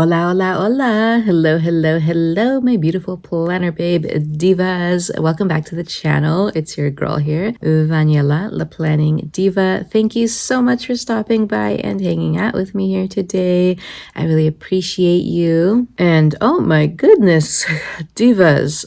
Hola, hola, hola. Hello, hello, hello, my beautiful planner babe divas. Welcome back to the channel. It's your girl here, Daniela, the Planning Diva. Thank you so much for stopping by and hanging out with me here today. I really appreciate you. And oh my goodness, divas.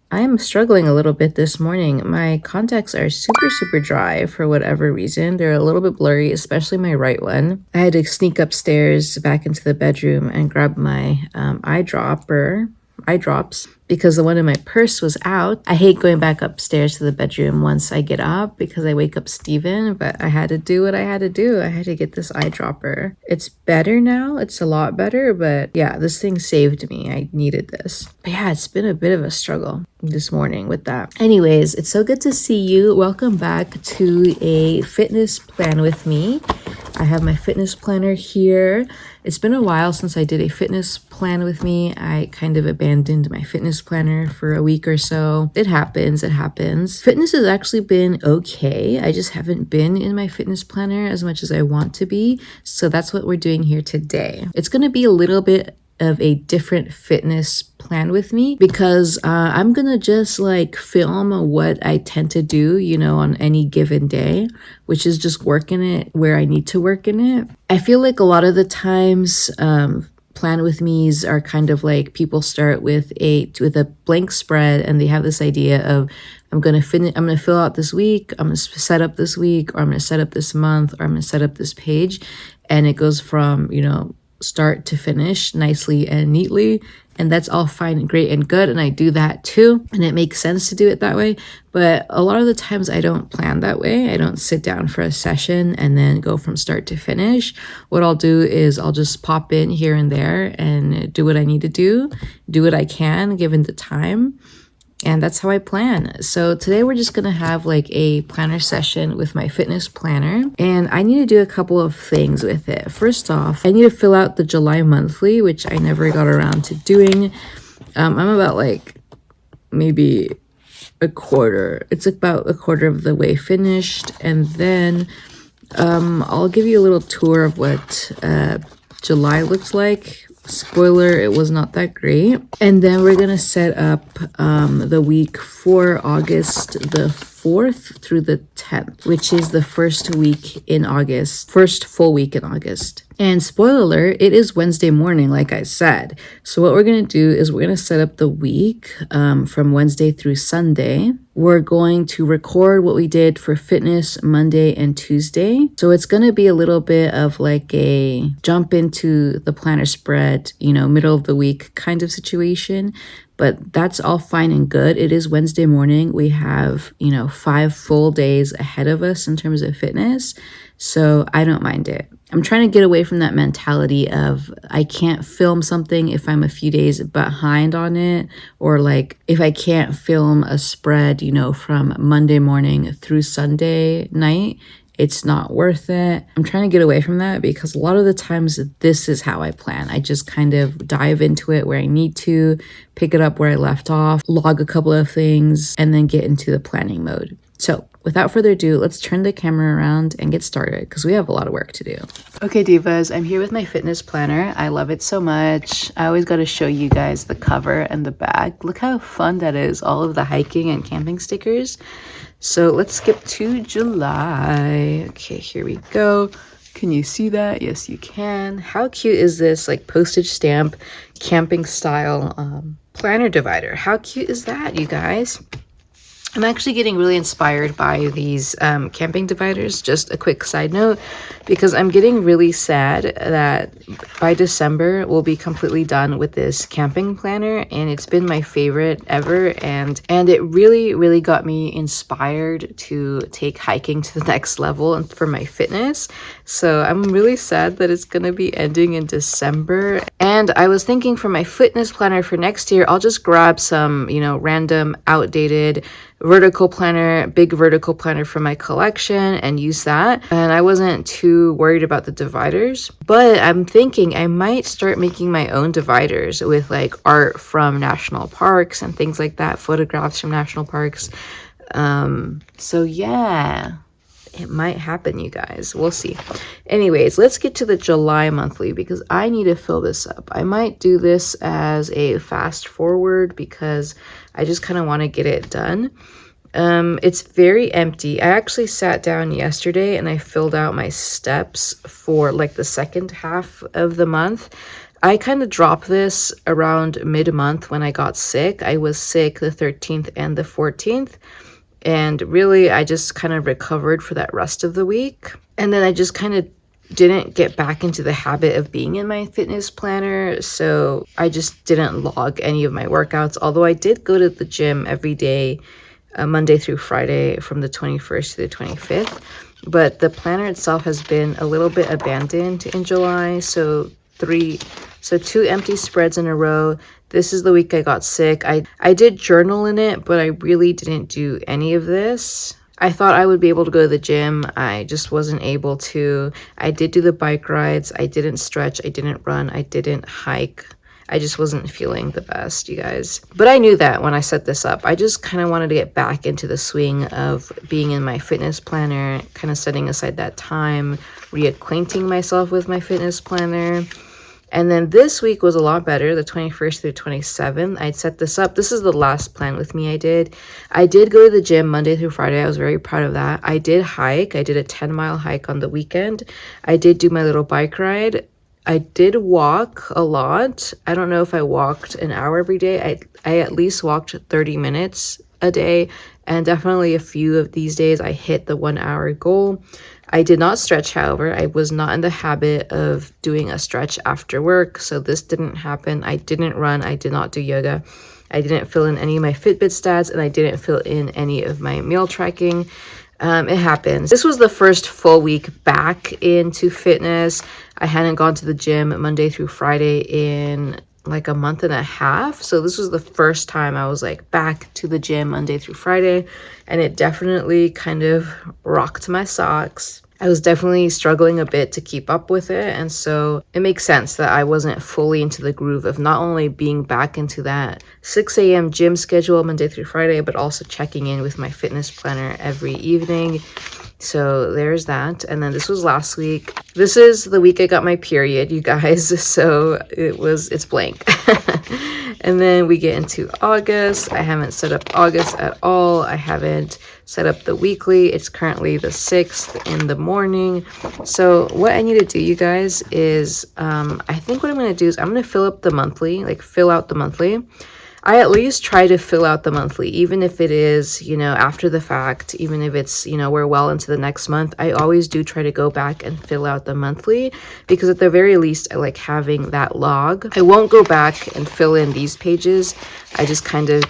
I am struggling a little bit this morning. My contacts are super dry for whatever reason. They're a little bit blurry, especially my right one. I had to sneak upstairs back into the bedroom and grab my eye drops because the one in my purse was out. I hate going back upstairs to the bedroom once I get up because I wake up Steven, but I had to do what I had to do. I had to get this eye dropper. It's better now. It's a lot better, but yeah, this thing saved me. I needed this. But yeah, it's been a bit of a struggle this morning with that. Anyways, it's so good to see you. Welcome back to a fitness plan with me. I have my fitness planner here. It's been a while since I did a fitness plan with me. I kind of abandoned my fitness planner for a week or so. It happens. Fitness has actually been okay. I just haven't been in my fitness planner as much as I want to be. So that's what we're doing here today. It's going to be a little bit of a different fitness plan with me because I'm gonna just like film what I tend to do, on any given day, which is just working it where I need to work in it. I feel like a lot of the times plan with me's are kind of like people start with a blank spread and they have this idea of I'm gonna fill out this week, I'm gonna set up this week, or I'm gonna set up this month, or I'm gonna set up this page, and it goes from start to finish nicely and neatly, and that's all fine and great and good, and I do that too, and it makes sense to do it that way. But a lot of the times I don't plan that way. I don't sit down for a session and then go from start to finish. What I'll do is I'll just pop in here and there and do what I need to do what I can given the time. And that's how I plan. So today we're just going to have like a planner session with my fitness planner. And I need to do a couple of things with it. First off, I need to fill out the July monthly, which I never got around to doing. I'm about like maybe a quarter. It's about a quarter of the way finished. And then I'll give you a little tour of what July looks like. Spoiler, it was not that great. And then we're gonna set up the week for August the 4th through the 10th, which is the first full week in August. And spoiler alert, it is Wednesday morning, like I said. So what we're going to do is we're going to set up the week from Wednesday through Sunday. We're going to record what we did for fitness Monday and Tuesday. So it's going to be a little bit of like a jump into the planner spread, middle of the week kind of situation. But that's all fine and good. It is Wednesday morning. We have, 5 full days ahead of us in terms of fitness. So I don't mind it. I'm trying to get away from that mentality of I can't film something if I'm a few days behind on it, or like if I can't film a spread, from Monday morning through Sunday night, it's not worth it. I'm trying to get away from that because a lot of the times this is how I plan. I just kind of dive into it where I need to, pick it up where I left off, log a couple of things, and then get into the planning mode. So without further ado, let's turn the camera around and get started because we have a lot of work to do. Okay, divas, I'm here with my fitness planner. I love it so much. I always got to show you guys the cover and the back. Look how fun that is, all of the hiking and camping stickers. So let's skip to July. Okay, here we go. Can you see that? Yes, you can. How cute is this like postage stamp camping style planner divider? How cute is that, you guys? I'm actually getting really inspired by these camping dividers. Just a quick side note, because I'm getting really sad that by December we'll be completely done with this camping planner, and it's been my favorite ever, and it really got me inspired to take hiking to the next level and for my fitness. So I'm really sad that it's gonna be ending in December. And I was thinking for my fitness planner for next year, I'll just grab some, random outdated big vertical planner from my collection and use that. And I wasn't too worried about the dividers, but I'm thinking I might start making my own dividers with like art from national parks and things like that, photographs from national parks. So yeah, it might happen, you guys. We'll see. Anyways, let's get to the July monthly because I need to fill this up. I might do this as a fast forward because I just kind of want to get it done. It's very empty. I actually sat down yesterday and I filled out my steps for like the second half of the month. I kind of dropped this around mid-month when I got sick. I was sick the 13th and the 14th. And really, I just kind of recovered for that rest of the week. And then I just kind of didn't get back into the habit of being in my fitness planner. So I just didn't log any of my workouts. Although I did go to the gym every day, Monday through Friday from the 21st to the 25th. But the planner itself has been a little bit abandoned in July. So 2 empty spreads in a row. This is the week I got sick. I did journal in it, but I really didn't do any of this. I thought I would be able to go to the gym. I just wasn't able to. I did do the bike rides. I didn't stretch. I didn't run. I didn't hike. I just wasn't feeling the best, you guys. But I knew that when I set this up. I just kind of wanted to get back into the swing of being in my fitness planner, kind of setting aside that time, reacquainting myself with my fitness planner. And then this week was a lot better, the 21st through 27th. I'd set this up. This is the last plan with me I did. I did go to the gym Monday through Friday. I was very proud of that. I did hike. I did a 10-mile hike on the weekend. I did do my little bike ride. I did walk a lot. I don't know if I walked an hour every day. I at least walked 30 minutes a day. And definitely a few of these days I hit the 1 hour goal. I did not stretch, however. I was not in the habit of doing a stretch after work, so this didn't happen. I didn't run. I did not do yoga. I didn't fill in any of my Fitbit stats, and I didn't fill in any of my meal tracking. It happens. This was the first full week back into fitness. I hadn't gone to the gym Monday through Friday in like a month and a half. So this was the first time I was like back to the gym Monday through Friday, and it definitely kind of rocked my socks. I was definitely struggling a bit to keep up with it, and so it makes sense that I wasn't fully into the groove of not only being back into that 6 a.m. gym schedule Monday through Friday, but also checking in with my fitness planner every evening. So there's that. And then this was last week. This is the week I got my period, you guys. So it's blank. And then we get into August. I haven't set up August at all. I haven't set up the weekly. It's currently the 6th in the morning. So what I need to do, you guys, is I think what I'm going to do is I'm going to fill up the monthly, like fill out the monthly. I at least try to fill out the monthly, even if it is, after the fact, even if it's, we're well into the next month. I always do try to go back and fill out the monthly because at the very least, I like having that log. I won't go back and fill in these pages. I just kind of,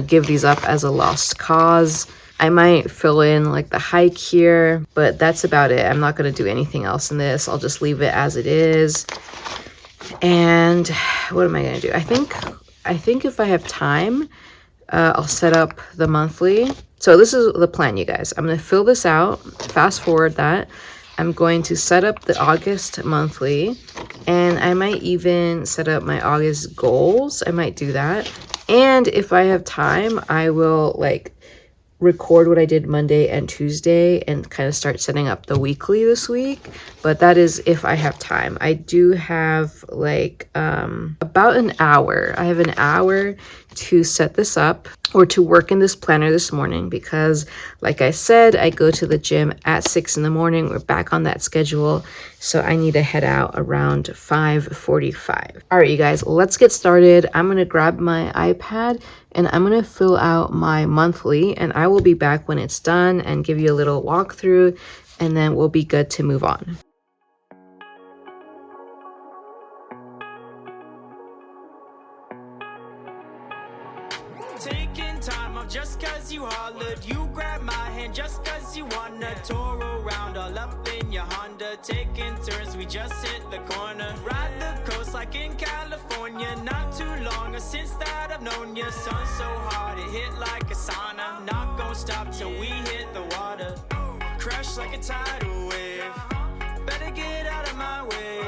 give these up as a lost cause. I might fill in like the hike here, but that's about it. I'm not going to do anything else in this. I'll just leave it as it is. And what am I going to do? I think if I have time, I'll set up the monthly. So this is the plan, you guys. I'm going to fill this out, fast forward that. I'm going to set up the August monthly, and I might even set up my August goals. I might do that. And if I have time, I will record what I did Monday and Tuesday and kind of start setting up the weekly this week. But that is if I have time. I do have about an hour. I have an hour to set this up or to work in this planner this morning because like I said, I go to the gym at 6 in the morning. We're back on that schedule. So I need to head out around 5:45. All right, you guys, let's get started. I'm going to grab my iPad and I'm going to fill out my monthly, and I will be back when it's done and give you a little walkthrough, and then we'll be good to move on. Taking time off just cause you hollered. You grab my hand just cause you wanna. Tour around all up in your Honda. Taking turns, we just hit the corner. Ride the coast like in California. Not too long since that I've known you. Sun so hard it hit like a sauna. Not gonna stop till we hit the water. Crush like a tidal wave. Better get out of my way.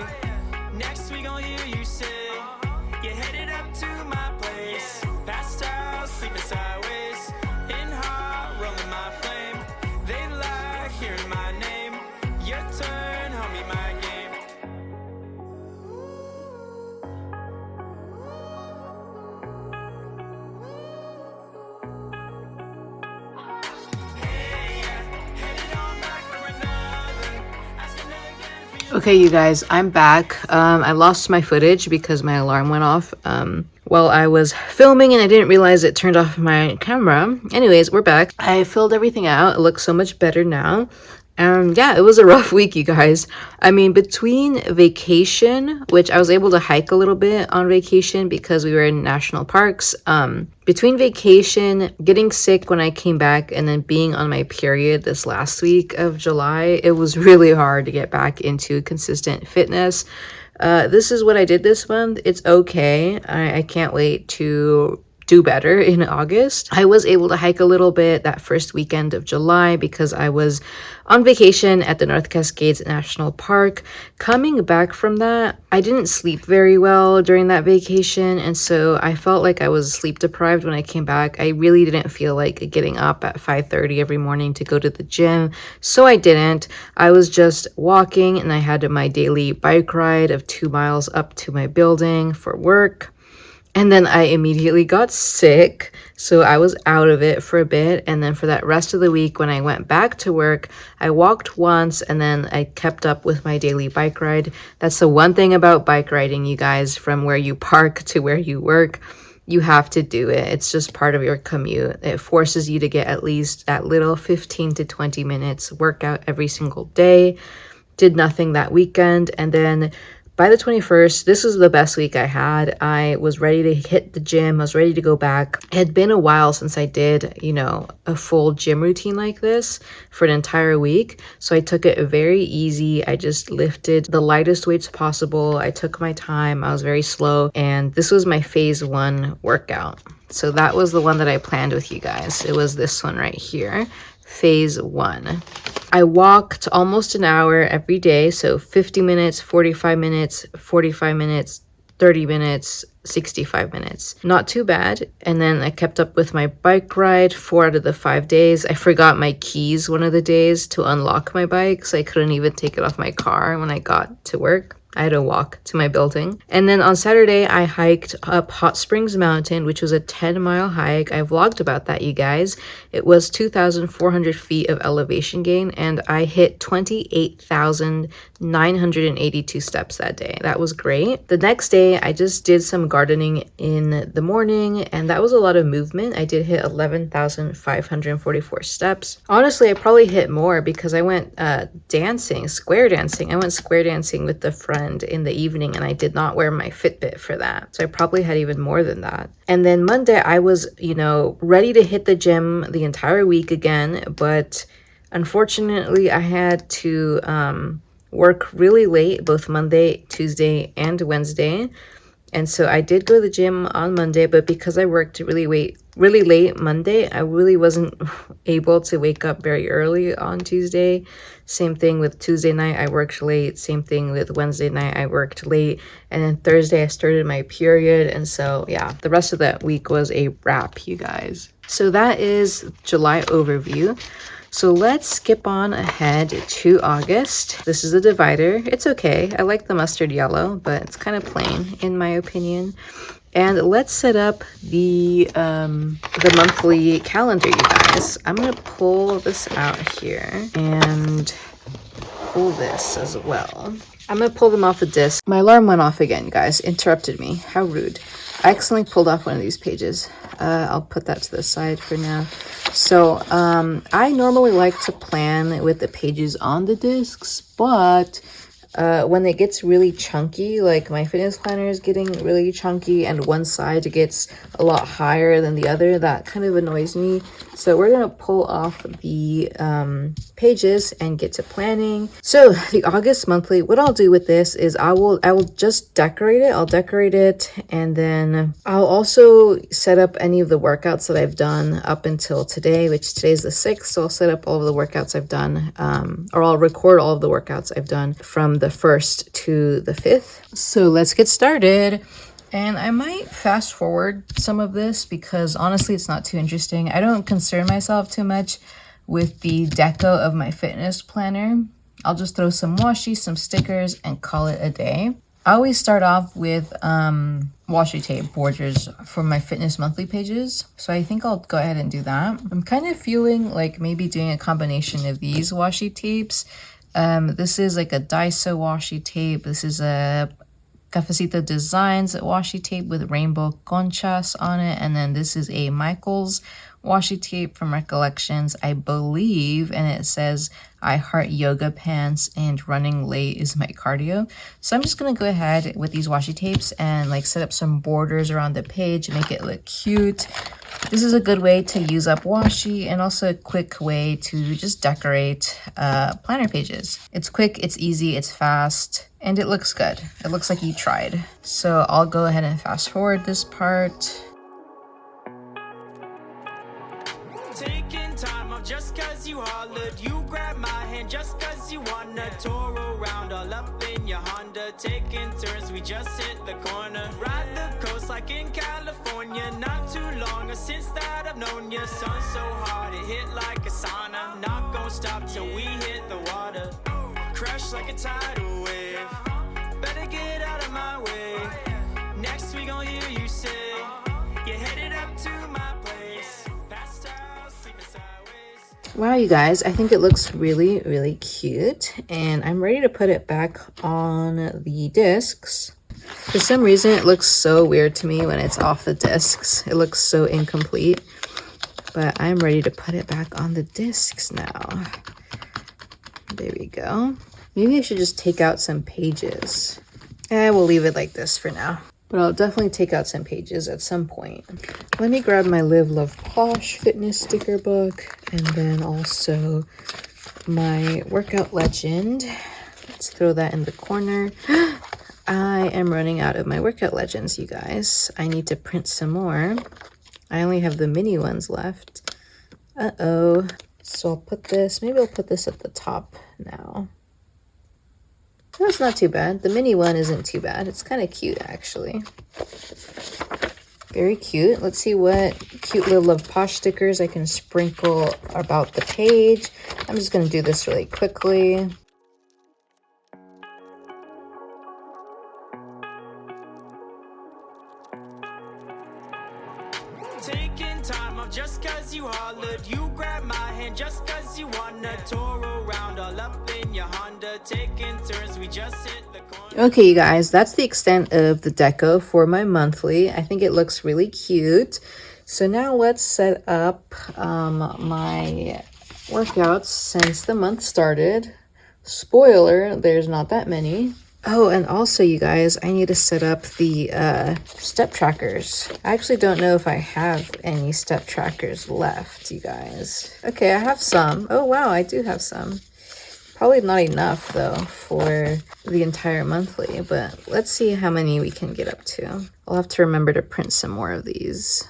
Next we gon' hear you say you're headed up to my place. Past house, sleeping sideways. In hot, rolling my flame. They like hearing my Okay, you guys, I'm back. I lost my footage because my alarm went off while I was filming, and I didn't realize it turned off my camera. Anyways, we're back. I filled everything out. It looks so much better now. Yeah, it was a rough week, you guys. I mean, between vacation, which I was able to hike a little bit on vacation because we were in national parks. Between vacation, getting sick when I came back, and then being on my period this last week of July, it was really hard to get back into consistent fitness. This is what I did this month. It's okay. I can't wait to do better in August. I was able to hike a little bit that first weekend of July because I was on vacation at the North Cascades National Park. Coming back from that, I didn't sleep very well during that vacation, and so I felt like I was sleep deprived when I came back. I really didn't feel like getting up at 5:30 every morning to go to the gym, so I didn't. I was just walking, and I had my daily bike ride of 2 miles up to my building for work. And then I immediately got sick, so I was out of it for a bit. And then for that rest of the week, when I went back to work, I walked once, and then I kept up with my daily bike ride. That's the one thing about bike riding, you guys, from where you park to where you work. You have to do it. It's just part of your commute. It forces you to get at least that little 15 to 20 minutes workout every single day. Did nothing that weekend, and then by the 21st, this was the best week I had. I was ready to hit the gym. I was ready to go back. It had been a while since I did, a full gym routine like this for an entire week. So I took it very easy. I just lifted the lightest weights possible. I took my time. I was very slow. And this was my phase 1 workout. So that was the one that I planned with you guys. It was this one right here. Phase 1. I walked almost an hour every day, so 50 minutes, 45 minutes, 45 minutes, 30 minutes, 65 minutes. Not too bad. And then I kept up with my bike ride 4 out of the 5 days. I forgot my keys one of the days to unlock my bike, so I couldn't even take it off my car when I got to work. I had to walk to my building. And then on Saturday, I hiked up Hot Springs Mountain, which was a 10-mile hike. I vlogged about that, you guys. It was 2,400 feet of elevation gain, and I hit 28,982 steps that day. That was great. The next day, I just did some gardening in the morning, and that was a lot of movement. I did hit 11,544 steps. Honestly, I probably hit more because I went square dancing. I went square dancing with the friend in the evening, and I did not wear my Fitbit for that. So I probably had even more than that. And then Monday, I was, ready to hit the gym the entire week again, but unfortunately, I had to work really late, both Monday, Tuesday, and Wednesday. And so I did go to the gym on Monday, but because I worked really late Monday, I really wasn't able to wake up very early on Tuesday. Same thing with Tuesday night, I worked late. Same thing with Wednesday night, I worked late. And then Thursday, I started my period. And so, yeah, the rest of that week was a wrap, you guys. So that is July overview. So let's skip on ahead to August. This is a divider. It's okay. I like the mustard yellow, but it's kind of plain in my opinion. And let's set up the monthly calendar, you guys. I'm gonna pull this out here and pull this as well. I'm gonna pull them off the disc. My alarm went off again, guys. Interrupted me. How rude. I accidentally pulled off one of these pages. I'll put that to the side for now. So I normally like to plan with the pages on the discs, but when it gets really chunky, like my fitness planner is getting really chunky and one side gets a lot higher than the other, that kind of annoys me. So we're gonna pull off the pages and get to planning. So the August monthly, what I'll do with this is I will just decorate it. I'll decorate it, and then I'll also set up any of the workouts that I've done up until today, which today's the 6th. So I'll set up all of the workouts I've done, or I'll record all of the workouts I've done from the 1st to the 5th. So let's get started. And I might fast forward some of this because honestly, it's not too interesting. I don't concern myself too much with the deco of my fitness planner. I'll just throw some washi, some stickers, and call it a day. I always start off with washi tape borders for my fitness monthly pages. So I think I'll go ahead and do that. I'm kind of feeling like maybe doing a combination of these washi tapes This is like a Daiso washi tape. This is a Cafecito Designs washi tape with rainbow conchas on it. And then this is a Michaels washi tape from Recollections, I believe. And it says, I heart yoga pants and running late is my cardio. So I'm just going to go ahead with these washi tapes and like set up some borders around the page, make it look cute. This is a good way to use up washi and also a quick way to just decorate planner pages. It's quick, it's easy, it's fast, and it looks good. It looks like you tried. So I'll go ahead and fast forward this part. Taking time off just cause you hollered. You grab my hand just cause you wanna. Tour around all up in your Honda. Taking turns, we just hit the corner. Ride the coast like in California. Not too long since that I've known you. Sun so hard it hit like a sauna. Not gonna stop till we hit the water. Crash like a tidal wave. Better get out of my way. Next we gon' hear you say you're headed up to my place. Past house, sleeping sideways. Wow, you guys, I think it looks really, really cute. And I'm ready to put it back on the discs. For some reason, it looks so weird to me when it's off the discs. It looks so incomplete. But I'm ready to put it back on the discs now. There we go. Maybe I should just take out some pages. We'll leave it like this for now. But I'll definitely take out some pages at some point. Let me grab my Live, Love, Posh fitness sticker book. And then also my workout legend. Let's throw that in the corner. I am running out of my workout legends, you guys. I need to print some more. I only have the mini ones left. Uh-oh. So I'll put this, maybe I'll put this at the top now. No, it's not too bad. The mini one isn't too bad. It's kind of cute, actually. Very cute. Let's see what cute little Love Posh stickers I can sprinkle about the page. I'm just going to do this really quickly. Taking time off just cause you hollered. You grab my hand just cause you wanna. Tour around all up in your Honda. Taking turns, we just hit the corner. Okay, you guys, that's the extent of the deco for my monthly. I think it looks really cute. So now let's set up my workouts since the month started. Spoiler, there's not that many. Oh, and also, you guys, I need to set up the step trackers. I actually don't know if I have any step trackers left, you guys. Okay, I have some. Oh, wow, I do have some. Probably not enough, though, for the entire monthly, but let's see how many we can get up to. I'll have to remember to print some more of these.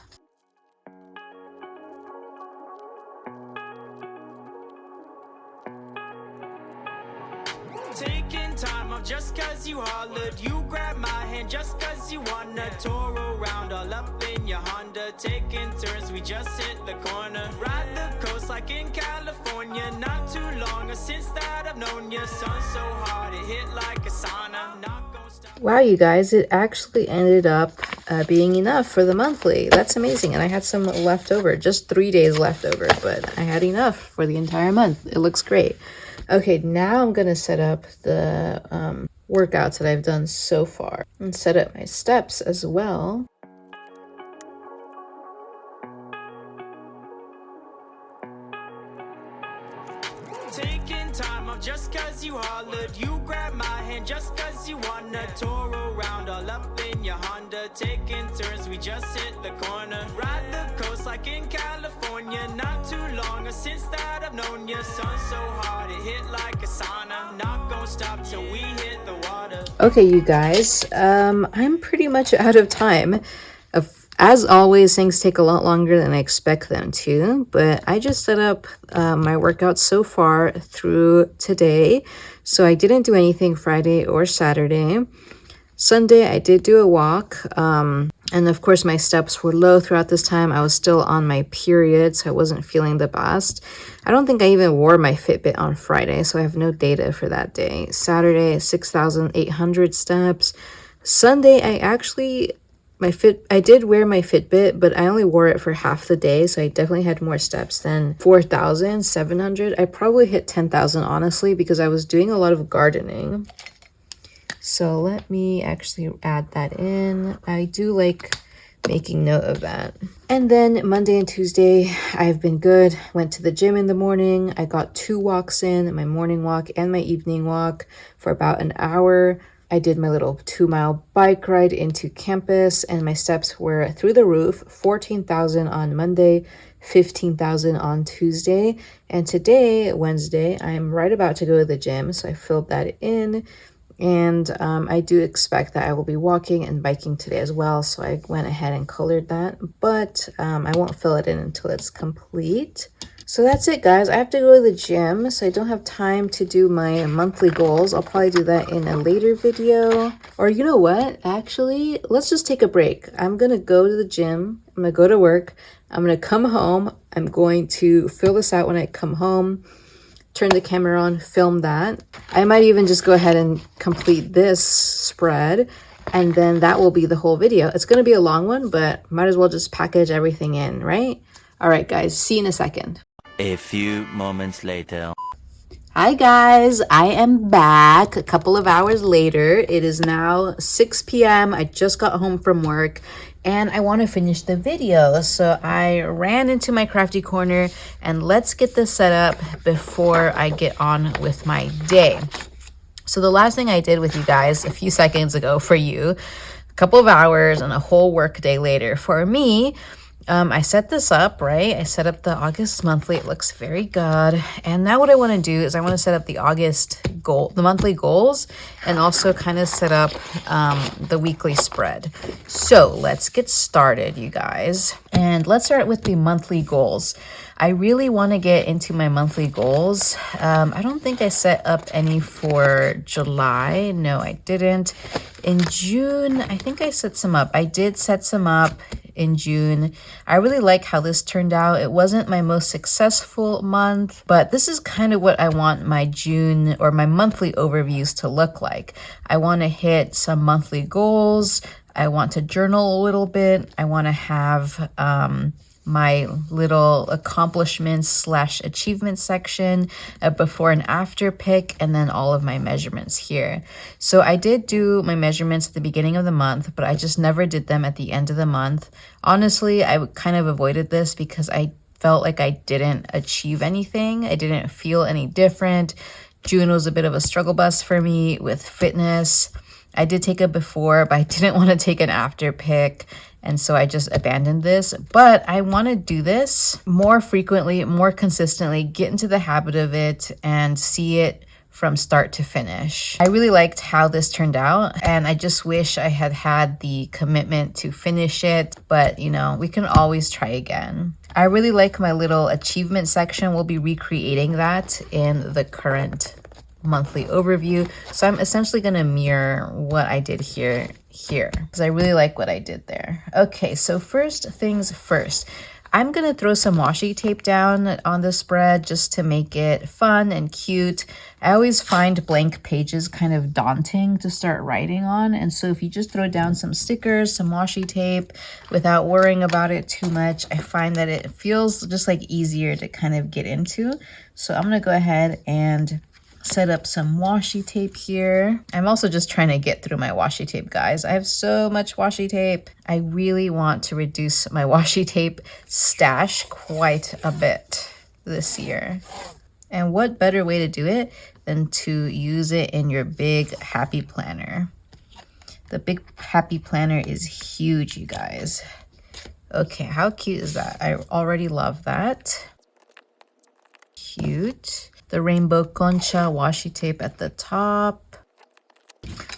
Taking time off just cause you hollered. You grab my hand just cause you wanna. Tour around all up in your Honda. Taking turns, we just hit the corner. Ride the coast like in California. Not too long since that I've known you. Sun so hard it hit like a sauna. Not gonna stop. Wow, you guys, it actually ended up being enough for the monthly. That's amazing. And I had some left over, just 3 days left over, but I had enough for the entire month. It looks great. Okay, now I'm going to set up the workouts that I've done so far and set up my steps as well. Taking time off just cause you hollered. You grab my hand just cause you wanna. Tour around all up in your Honda. Taking turns, we just hit the corner. Ride the coast like in California. Not too long since that I've known you. Sun so hard it hit like a sauna. Not gonna stop till we hit the water. Okay, you guys, I'm pretty much out of time. As always, things take a lot longer than I expect them to, but I just set up my workouts so far through today. So I didn't do anything Friday or Saturday. Sunday, I did do a walk. And of course, my steps were low throughout this time. I was still on my period, so I wasn't feeling the best. I don't think I even wore my Fitbit on Friday, so I have no data for that day. Saturday, 6,800 steps. Sunday, I actually I did wear my Fitbit, but I only wore it for half the day, so I definitely had more steps than 4,700. I probably hit 10,000 honestly, because I was doing a lot of gardening. So let me actually add that in. I do like making note of that. And then Monday and Tuesday, I've been good. Went to the gym in the morning. I got 2 walks in, my morning walk and my evening walk for about an hour. I did my little 2-mile bike ride into campus, and my steps were through the roof, 14,000 on Monday, 15,000 on Tuesday. And today, Wednesday, I'm right about to go to the gym, so I filled that in. And I do expect that I will be walking and biking today as well, so I went ahead and colored that, but I won't fill it in until it's complete. So that's it, guys. I have to go to the gym, so I don't have time to do my monthly goals. I'll probably do that in a later video. Or you know what? Actually, let's just take a break. I'm going to go to the gym. I'm going to go to work. I'm going to come home. I'm going to fill this out when I come home. Turn the camera on, film that. I might even just go ahead and complete this spread, and then that will be the whole video. It's going to be a long one, but might as well just package everything in, right? All right, guys, see you in a second. A few moments later. Hi guys, I am back a couple of hours later. It is now 6 p.m. I just got home from work and I want to finish the video. So I ran into my crafty corner and let's get this set up before I get on with my day. So the last thing I did with you guys a few seconds ago for you, a couple of hours and a whole work day later for me, I set this up, right? I set up the August monthly. It looks very good. And now what I want to do is I want to set up the monthly goals, and also kind of set up the weekly spread. So let's get started, you guys. And let's start with the monthly goals. I really want to get into my monthly goals. I don't think I set up any for July. No, I didn't. In June, I think I set some up. I did set some up in June. I really like how this turned out. It wasn't my most successful month, but this is kind of what I want my June or my monthly overviews to look like. I want to hit some monthly goals. I want to journal a little bit. I want to have my little accomplishments / achievement section, a before and after pic, and then all of my measurements here. So I did do my measurements at the beginning of the month, but I just never did them at the end of the month. Honestly, I kind of avoided this because I felt like I didn't achieve anything. I didn't feel any different. June was a bit of a struggle bus for me with fitness. I did take a before, but I didn't want to take an after pic. And so I just abandoned this, but I want to do this more frequently, more consistently, get into the habit of it and see it from start to finish. I really liked how this turned out, and I just wish I had had the commitment to finish it, but you know, we can always try again. I really like my little achievement section. We'll be recreating that in the current monthly overview. So I'm essentially going to mirror what I did here because I really like what I did there. Okay, so first things first. I'm going to throw some washi tape down on the spread just to make it fun and cute. I always find blank pages kind of daunting to start writing on. And so if you just throw down some stickers, some washi tape without worrying about it too much, I find that it feels just like easier to kind of get into. So I'm going to go ahead and set up some washi tape here. I'm also just trying to get through my washi tape, guys. I have so much washi tape. I really want to reduce my washi tape stash quite a bit this year. And what better way to do it than to use it in your big happy planner. The big happy planner is huge, you guys. Okay, how cute is that? I already love that. Cute. The rainbow concha washi tape at the top.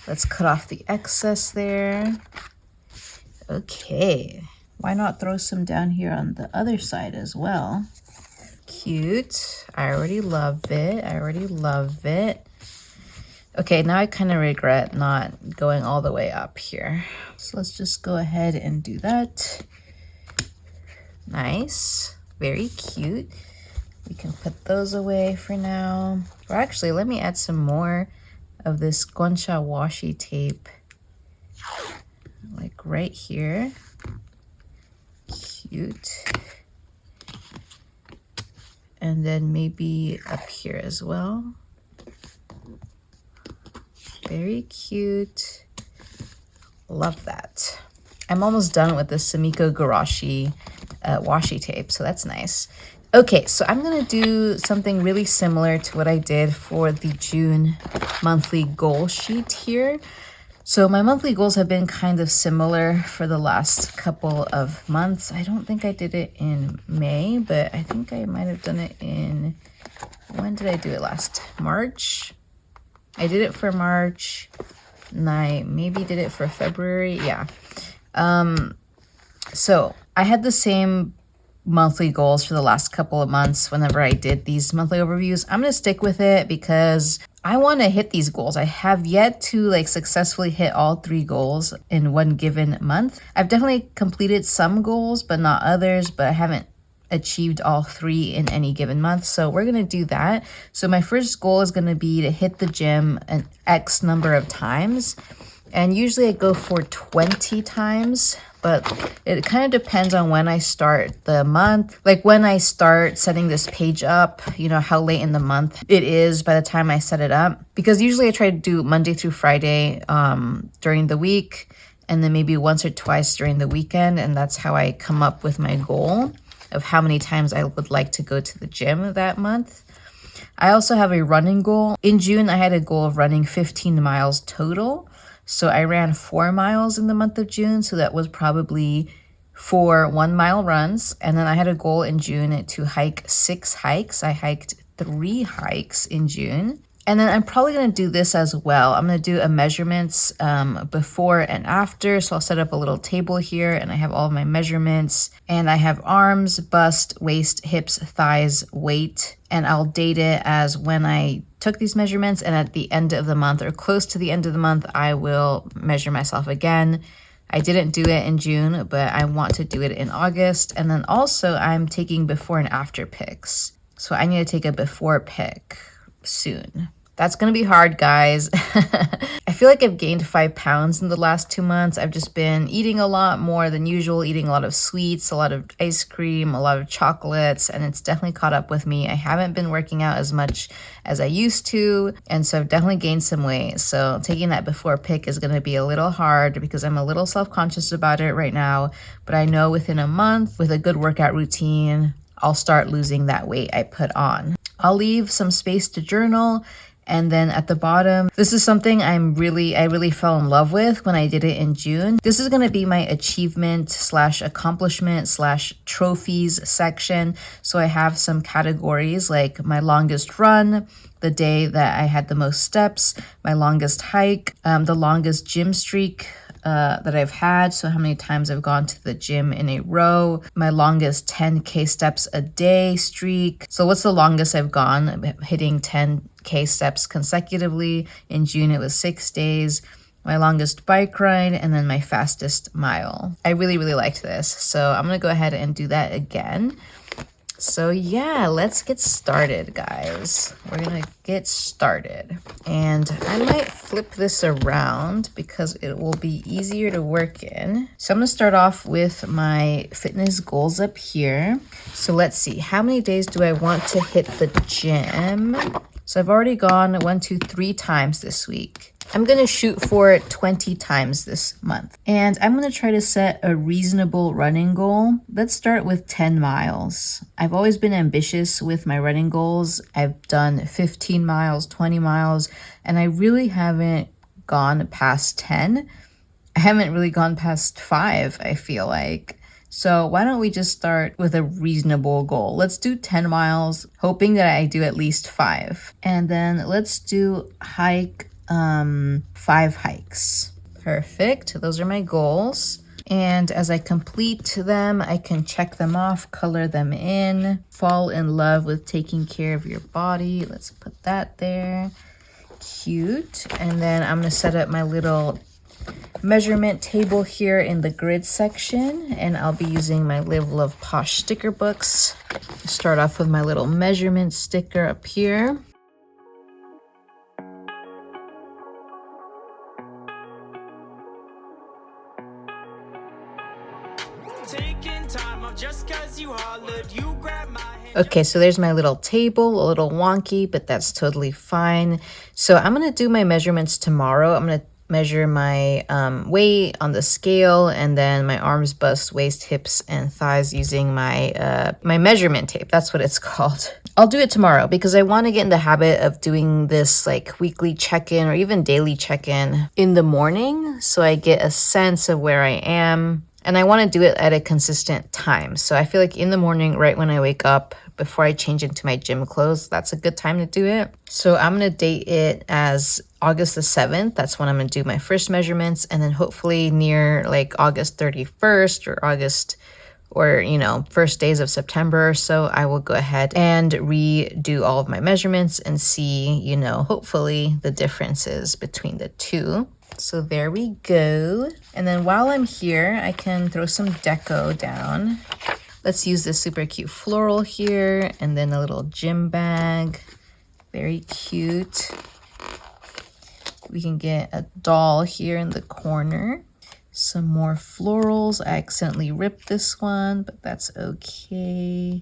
Let's cut off the excess there. Okay, why not throw some down here on the other side as well? Cute. I already love it. I already love it. Okay, now I kind of regret not going all the way up here. So let's just go ahead and do that. Nice. Very cute. We can put those away for now. Or actually, let me add some more of this concha washi tape like right here. Cute. And then maybe up here as well. Very cute. Love that. I'm almost done with the Sumiko Garashi washi tape, so that's nice. Okay, so I'm gonna do something really similar to what I did for the June monthly goal sheet here. So my monthly goals have been kind of similar for the last couple of months. I don't think I did it in May, but I think I might have done it in, when did I do it last? March? I did it for March, and I maybe did it for February, yeah. So I had the same monthly goals for the last couple of months whenever I did these monthly overviews. I'm gonna stick with it because I want to hit these goals. I have yet to like successfully hit all 3 goals in one given month. I've definitely completed some goals, but not others, but I haven't achieved all 3 in any given month. So we're gonna do that. So my first goal is gonna be to hit the gym an X number of times. And usually I go for 20 times, but it kind of depends on when I start the month. Like when I start setting this page up, you know, how late in the month it is by the time I set it up. Because usually I try to do Monday through Friday during the week, and then maybe once or twice during the weekend. And that's how I come up with my goal of how many times I would like to go to the gym that month. I also have a running goal. In June, I had a goal of running 15 miles total. So I ran 4 miles in the month of June. So that was probably 4 1-mile runs. And then I had a goal in June to hike 6 hikes. I hiked 3 hikes in June. And then I'm probably going to do this as well. I'm going to do a measurements before and after. So I'll set up a little table here and I have all of my measurements. And I have arms, bust, waist, hips, thighs, weight. And I'll date it as when I took these measurements. And at the end of the month or close to the end of the month, I will measure myself again. I didn't do it in June, but I want to do it in August. And then also I'm taking before and after pics. So I need to take a before pic soon. That's gonna be hard, guys. I feel like I've gained 5 pounds in the last 2 months. I've just been eating a lot more than usual, eating a lot of sweets, a lot of ice cream, a lot of chocolates, and it's definitely caught up with me. I haven't been working out as much as I used to, and so I've definitely gained some weight. So taking that before pic is gonna be a little hard because I'm a little self-conscious about it right now, but I know within a month, with a good workout routine, I'll start losing that weight I put on. I'll leave some space to journal. And then at the bottom, this is something I really fell in love with when I did it in June. This is going to be my achievement / accomplishment / trophies section. So I have some categories like my longest run, the day that I had the most steps, my longest hike, the longest gym streak that I've had, so how many times I've gone to the gym in a row, my longest 10K steps a day streak. So what's the longest I've gone hitting 10K steps consecutively? In June it was 6 days. My longest bike ride, and then my fastest mile. I really liked this, so I'm gonna go ahead and do that again. So yeah, let's get started, guys. We're gonna get started. And I might flip this around because it will be easier to work in. So I'm gonna start off with my fitness goals up here. So let's see, how many days do I want to hit the gym? So I've already gone 1, 2, 3 times this week. I'm going to shoot for 20 times this month. And I'm going to try to set a reasonable running goal. Let's start with 10 miles. I've always been ambitious with my running goals. I've done 15 miles, 20 miles, and I really haven't gone past 10. I haven't really gone past 5, I feel like. So why don't we just start with a reasonable goal? Let's do 10 miles, hoping that I do at least 5. And then let's do hike 5 hikes. Perfect. Those are my goals. And as I complete them, I can check them off, color them in, fall in love with taking care of your body. Let's put that there. Cute. And then I'm going to set up my little measurement table here in the grid section, and I'll be using my Live Love Posh sticker books. Start off with my little measurement sticker up here. Taking time off just cause you hollered. You grabbed my hand. Okay, so there's my little table, a little wonky, but that's totally fine. So I'm gonna do my measurements tomorrow. I'm gonna measure my weight on the scale, and then my arms, bust, waist, hips, and thighs using my my measurement tape. That's what it's called. I'll do it tomorrow because I want to get in the habit of doing this like weekly check-in or even daily check-in in the morning, so I get a sense of where I am. And I want to do it at a consistent time. So I feel like in the morning, right when I wake up, before I change into my gym clothes, that's a good time to do it. So I'm going to date it as August the 7th. That's when I'm going to do my first measurements. And then hopefully near like August 31st or you know, first days of September or so, I will go ahead and redo all of my measurements and see, you know, hopefully the differences between the two. So there we go. And then while I'm here, I can throw some deco down. Let's use this super cute floral here, and then a little gym bag. Very cute. We can get a doll here in the corner. Some more florals. I accidentally ripped this one, but that's okay.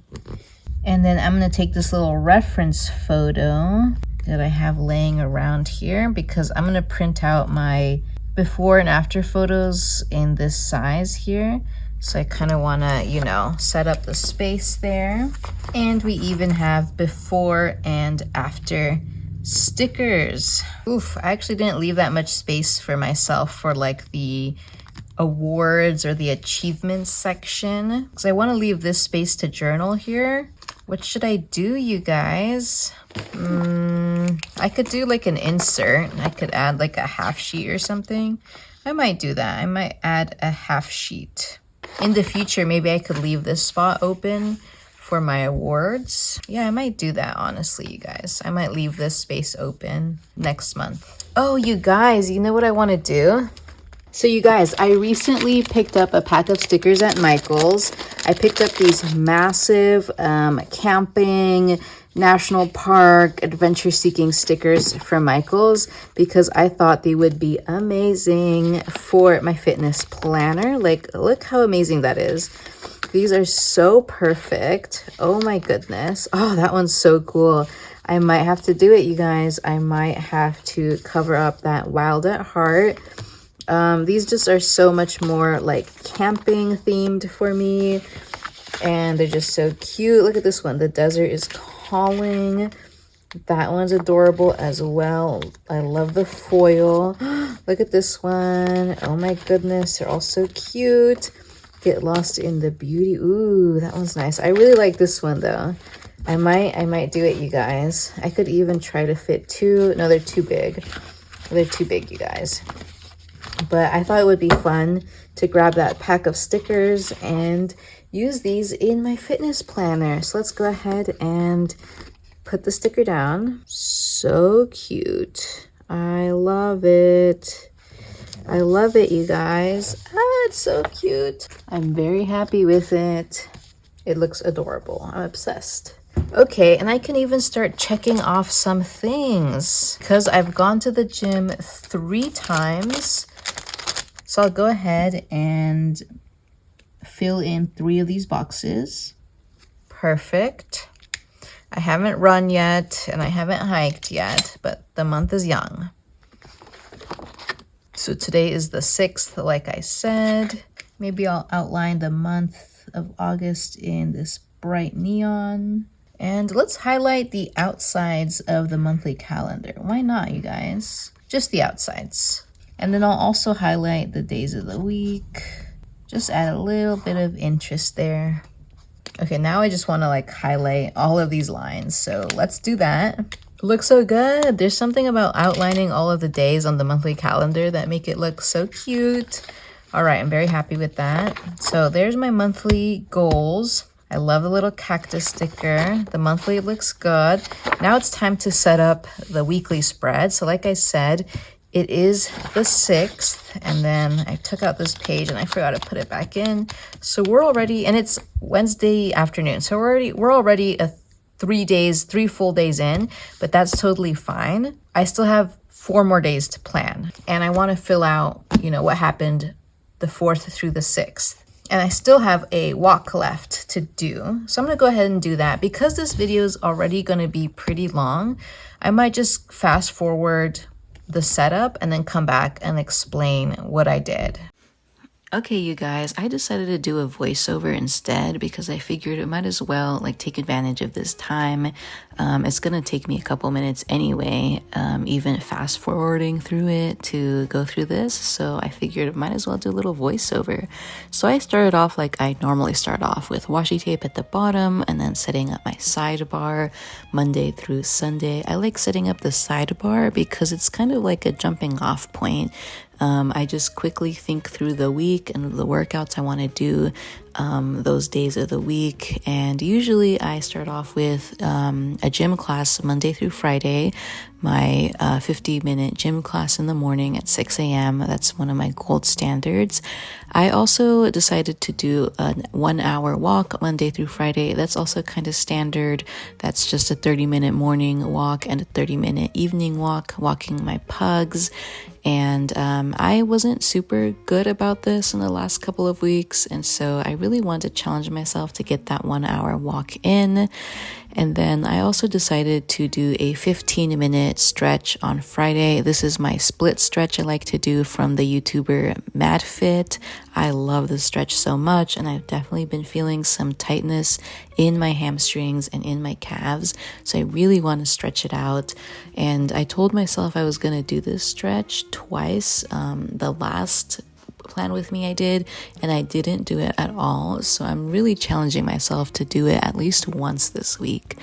And then I'm going to take this little reference photo that I have laying around here because I'm going to print out my before and after photos in this size here. So I kind of want to, you know, set up the space there. And we even have before and after stickers. Oof, I actually didn't leave that much space for myself for like the awards or the achievements section because I want to leave this space to journal here. What should I do, you guys? I could do like an insert. I could add like a half sheet or something. I might do that. I might add a half sheet. In the future, maybe I could leave this spot open for my awards. Yeah, I might do that, honestly, you guys. I might leave this space open next month. Oh, you guys, you know what I want to do? So you guys, I recently picked up a pack of stickers at Michael's. I picked up these massive camping, national park, adventure-seeking stickers from Michael's because I thought they would be amazing for my fitness planner. Like, look how amazing that is. These are so perfect. Oh my goodness. Oh, that one's so cool. I might have to do it, you guys. I might have to cover up that Wild at Heart. These just are so much more like camping themed for me. And they're just so cute. Look at this one. The desert is calling. That one's adorable as well. I love the foil. Look at this one. Oh my goodness. They're all so cute. Get lost in the beauty. Ooh, that one's nice. I really like this one though. I might do it, you guys. I could even try to fit two. No, they're too big. They're too big, you guys. But I thought it would be fun to grab that pack of stickers and use these in my fitness planner. So let's go ahead and put the sticker down. So cute. I love it. I love it, you guys. Ah, it's so cute. I'm very happy with it. It looks adorable. I'm obsessed. Okay, and I can even start checking off some things because I've gone to the gym 3 times. So I'll go ahead and fill in 3 of these boxes. Perfect. I haven't run yet and I haven't hiked yet, but the month is young. So today is the 6th, like I said. Maybe I'll outline the month of August in this bright neon. And let's highlight the outsides of the monthly calendar. Why not, you guys? Just the outsides. And then I'll also highlight the days of the week. Just add a little bit of interest there. Okay, now I just want to like highlight all of these lines. So let's do that. Looks so good. There's something about outlining all of the days on the monthly calendar that make it look so cute. All right, I'm very happy with that. So there's my monthly goals. I love the little cactus sticker. The monthly looks good. Now it's time to set up the weekly spread. So like I said, it is the 6th, and then I took out this page and I forgot to put it back in. So we're already, and it's Wednesday afternoon. So we're already 3 full days in, but that's totally fine. I still have 4 more days to plan, and I want to fill out, you know, what happened the 4th through the 6th. and I still have a walk left to do. So I'm gonna go ahead and do that. Because this video is already gonna be pretty long, I might just fast forward the setup and then come back and explain what I did. Okay, you guys, I decided to do a voiceover instead because I figured it might as well like take advantage of this time. It's gonna take me a couple minutes anyway, even fast forwarding through it to go through this. So I figured I might as well do a little voiceover. So I started off like I normally start off with washi tape at the bottom and then setting up my sidebar Monday through Sunday. I like setting up the sidebar because it's kind of like a jumping off point. I just quickly think through the week and the workouts I want to do those days of the week. And usually I start off with a gym class Monday through Friday, my 50-minute gym class in the morning at 6 a.m. That's one of my gold standards. I also decided to do a 1-hour walk Monday through Friday. That's also kind of standard. That's just a 30-minute morning walk and a 30-minute evening walk, walking my pugs. And I wasn't super good about this in the last couple of weeks, and so I really wanted to challenge myself to get that 1-hour walk in. And then I also decided to do a 15-minute stretch on Friday. This is my split stretch I like to do from the YouTuber MadFit. I love this stretch so much, and I've definitely been feeling some tightness in my hamstrings and in my calves. So I really want to stretch it out. And I told myself I was going to do this stretch twice. The last plan with me I did, and I didn't do it at all. So I'm really challenging myself to do it at least once this week.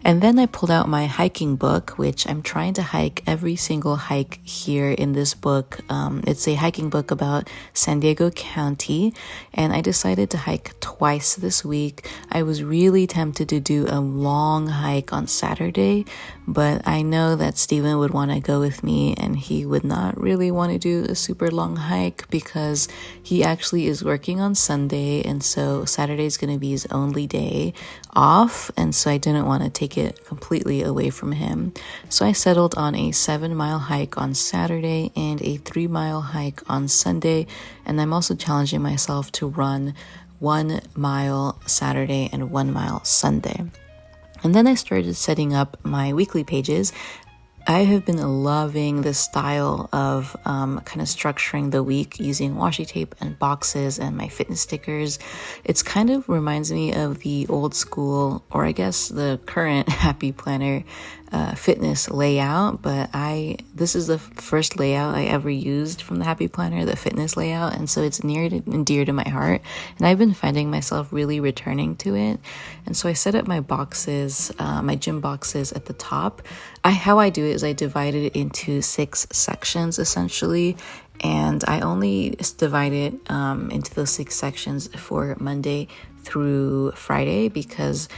And then I pulled out my hiking book, which I'm trying to hike every single hike here in this book. It's a hiking book about San Diego County, and I decided to hike twice this week. I was really tempted to do a long hike on Saturday, but I know that Steven would want to go with me, and he would not really want to do a super long hike because he actually is working on Sunday, and so Saturday is going to be his only day off, and so I didn't want to take it completely away from him. So I settled on a 7-mile hike on Saturday and a 3-mile hike on Sunday, and I'm also challenging myself to run 1 mile Saturday and 1 mile Sunday. And then I started setting up my weekly pages. I have been loving this style of kind of structuring the week using washi tape and boxes and my fitness stickers. It's kind of reminds me of the old school, or I guess the current Happy Planner fitness layout, but this is the first layout I ever used from the Happy Planner, the fitness layout, and so it's near and dear to my heart, and I've been finding myself really returning to it. And so I set up my boxes, my gym boxes at the top. How I do it is I divide it into 6 sections essentially, and I only divide it into those 6 sections for Monday through Friday because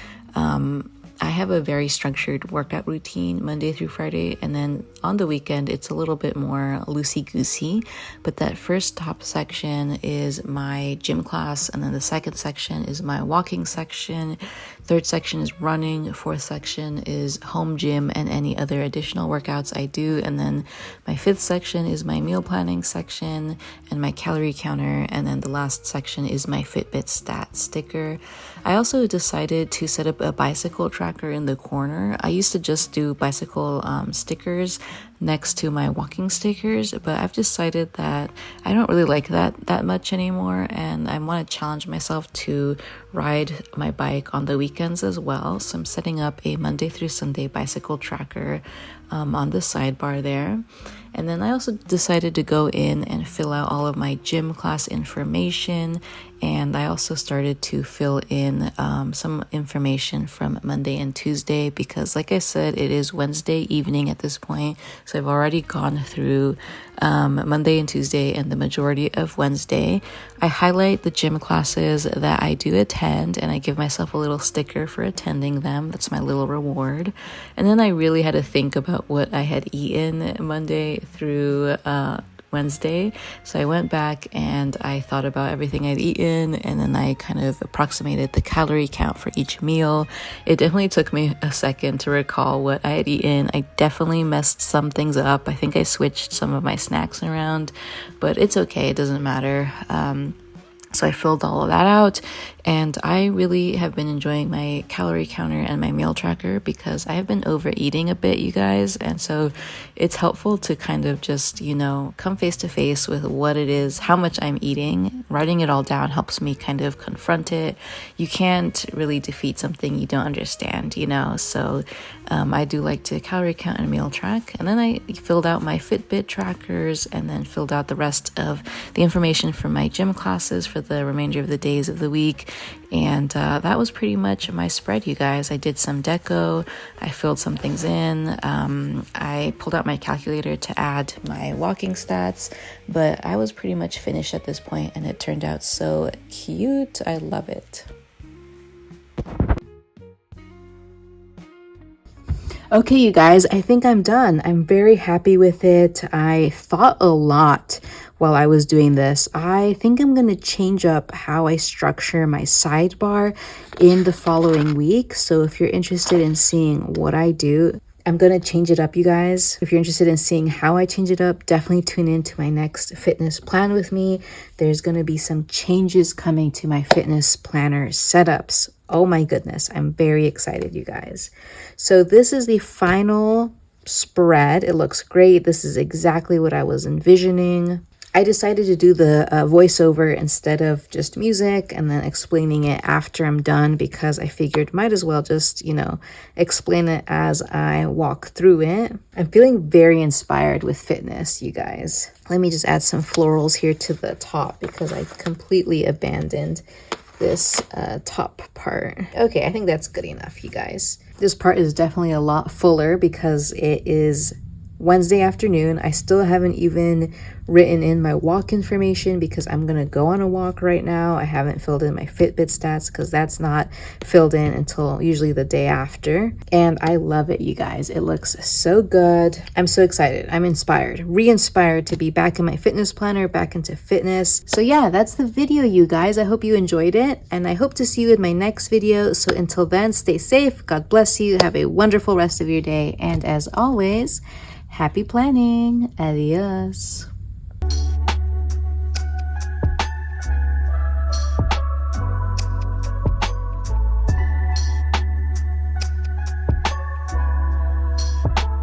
I have a very structured workout routine Monday through Friday, and then on the weekend it's a little bit more loosey-goosey. But that first top section is my gym class, and then the second section is my walking section, third section is running, fourth section is home gym and any other additional workouts I do, and then my fifth section is my meal planning section and my calorie counter, and then the last section is my Fitbit stat sticker. I also decided to set up a bicycle tracker in the corner. I used to just do bicycle stickers next to my walking stickers, but I've decided that I don't really like that much anymore, and I want to challenge myself to ride my bike on the weekends as well. So I'm setting up a Monday through Sunday bicycle tracker on the sidebar there. And then I also decided to go in and fill out all of my gym class information, and I also started to fill in some information from Monday and Tuesday because, like I said, it is Wednesday evening at this point, so I've already gone through Monday and Tuesday and the majority of Wednesday. I highlight the gym classes that I do attend, and I give myself a little sticker for attending them. That's my little reward. And then I really had to think about what I had eaten Monday through Wednesday. So I went back and I thought about everything I'd eaten, and then I kind of approximated the calorie count for each meal. It definitely took me a second to recall what I had eaten. I definitely messed some things up. I think I switched some of my snacks around, but it's okay. It doesn't matter. So I filled all of that out, and I really have been enjoying my calorie counter and my meal tracker because I have been overeating a bit, you guys. And so it's helpful to kind of just, you know, come face to face with what it is, how much I'm eating. Writing it all down helps me kind of confront it. You can't really defeat something you don't understand, you know. So I do like to calorie count and meal track. And then I filled out my Fitbit trackers and then filled out the rest of the information for my gym classes for the remainder of the days of the week. And that was pretty much my spread, you guys. I did some deco, I filled some things in, I pulled out my calculator to add my walking stats, but I was pretty much finished at this point, and it turned out so cute. I love it. Okay, you guys, I think I'm done. I'm very happy with it. I thought a lot while I was doing this. I think I'm going to change up how I structure my sidebar in the following week. So if you're interested in seeing what I do, I'm going to change it up, you guys. If you're interested in seeing how I change it up, definitely tune in to my next fitness plan with me. There's going to be some changes coming to my fitness planner setups. Oh my goodness, I'm very excited, you guys. So this is the final spread. It looks great. This is exactly what I was envisioning. I decided to do the voiceover instead of just music and then explaining it after I'm done because I figured might as well just, you know, explain it as I walk through it. I'm feeling very inspired with fitness, you guys. Let me just add some florals here to the top because I completely abandoned this top part. Okay, I think that's good enough, you guys. This part is definitely a lot fuller because it is Wednesday afternoon. I still haven't even written in my walk information because I'm gonna go on a walk right now. I haven't filled in my Fitbit stats because that's not filled in until usually the day after. And I love it, you guys. It looks so good. I'm so excited. I'm inspired, re-inspired to be back in my fitness planner, back into fitness. So yeah, that's the video, you guys. I hope you enjoyed it, and I hope to see you in my next video. So until then, stay safe. God bless you. Have a wonderful rest of your day. And as always, happy planning. Adios.